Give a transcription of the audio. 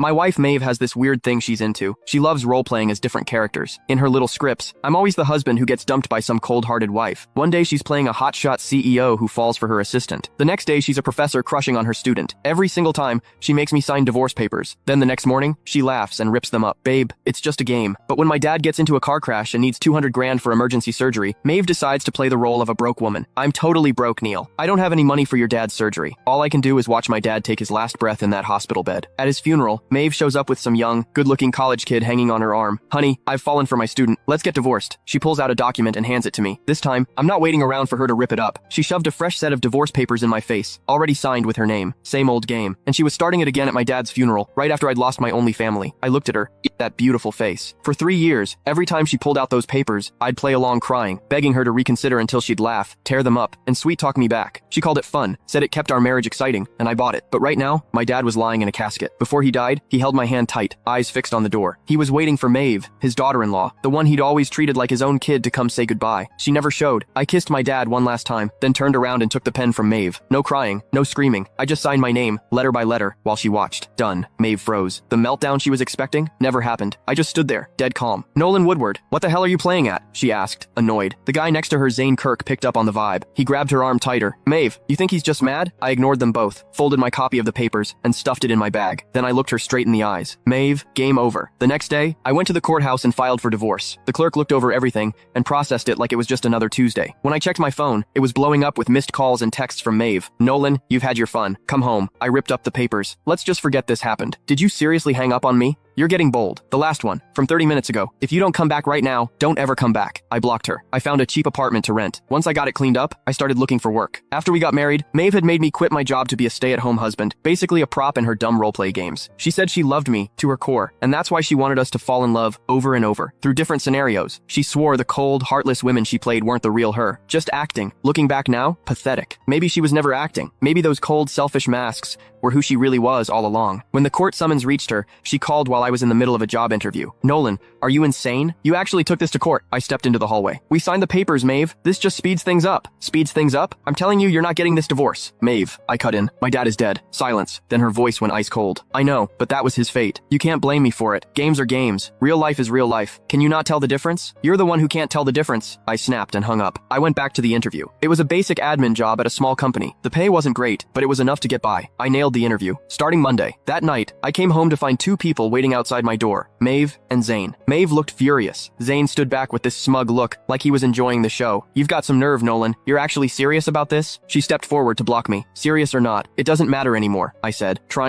My wife Maeve has this weird thing she's into. She loves role-playing as different characters. In her little scripts, I'm always the husband who gets dumped by some cold-hearted wife. One day she's playing a hotshot CEO who falls for her assistant. The next day she's a professor crushing on her student. Every single time, she makes me sign divorce papers. Then the next morning, she laughs and rips them up. Babe, it's just a game. But when my dad gets into a car crash and needs 200 grand for emergency surgery, Maeve decides to play the role of a broke woman. I'm totally broke, Neil. I don't have any money for your dad's surgery. All I can do is watch my dad take his last breath in that hospital bed. At his funeral, Maeve shows up with some young, good-looking college kid hanging on her arm. Honey, I've fallen for my student. Let's get divorced. She pulls out a document and hands it to me. This time, I'm not waiting around for her to rip it up. She shoved a fresh set of divorce papers in my face, already signed with her name. Same old game. And she was starting it again at my dad's funeral, right after I'd lost my only family. I looked at her, that beautiful face. For 3 years, every time she pulled out those papers, I'd play along crying, begging her to reconsider until she'd laugh, tear them up, and sweet-talk me back. She called it fun, said it kept our marriage exciting, and I bought it. But right now, my dad was lying in a casket. Before he died, he held my hand tight, eyes fixed on the door. He was waiting for Maeve, his daughter-in-law, the one he'd always treated like his own kid, to come say goodbye. She never showed. I kissed my dad one last time, then turned around and took the pen from Maeve. No crying, no screaming. I just signed my name, letter by letter, while she watched. Done. Maeve froze. The meltdown she was expecting never happened. I just stood there, dead calm. Nolan Woodward, what the hell are you playing at? She asked, annoyed. The guy next to her, Zane Kirk, picked up on the vibe. He grabbed her arm tighter. Maeve, you think he's just mad? I ignored them both, folded my copy of the papers, and stuffed it in my bag. Then I looked her straight in the eyes. Maeve, game over. The next day, I went to the courthouse and filed for divorce. The clerk looked over everything and processed it like it was just another Tuesday. When I checked my phone, it was blowing up with missed calls and texts from Maeve. Nolan, you've had your fun. Come home. I ripped up the papers. Let's just forget this happened. Did you seriously hang up on me? You're getting bold. The last one, from 30 minutes ago. If you don't come back right now, don't ever come back. I blocked her. I found a cheap apartment to rent. Once I got it cleaned up, I started looking for work. After we got married, Maeve had made me quit my job to be a stay-at-home husband, basically a prop in her dumb roleplay games. She said she loved me to her core, and that's why she wanted us to fall in love over and over, through different scenarios. She swore the cold, heartless women she played weren't the real her, just acting. Looking back now, pathetic. Maybe she was never acting. Maybe those cold, selfish masks were who she really was all along. When the court summons reached her, she called while I was in the middle of a job interview. Nolan, are you insane? You actually took this to court. I stepped into the hallway. We signed the papers, Maeve. This just speeds things up. Speeds things up? I'm telling you, you're not getting this divorce. Maeve, I cut in. My dad is dead. Silence. Then her voice went ice cold. I know, but that was his fate. You can't blame me for it. Games are games. Real life is real life. Can you not tell the difference? You're the one who can't tell the difference. I snapped and hung up. I went back to the interview. It was a basic admin job at a small company. The pay wasn't great, but it was enough to get by. I nailed the interview. Starting Monday. That night, I came home to find 2 people waiting outside my door. Maeve and Zane. Maeve looked furious. Zane stood back with this smug look, like he was enjoying the show. You've got some nerve, Nolan. You're actually serious about this? She stepped forward to block me. Serious or not, it doesn't matter anymore, I said, trying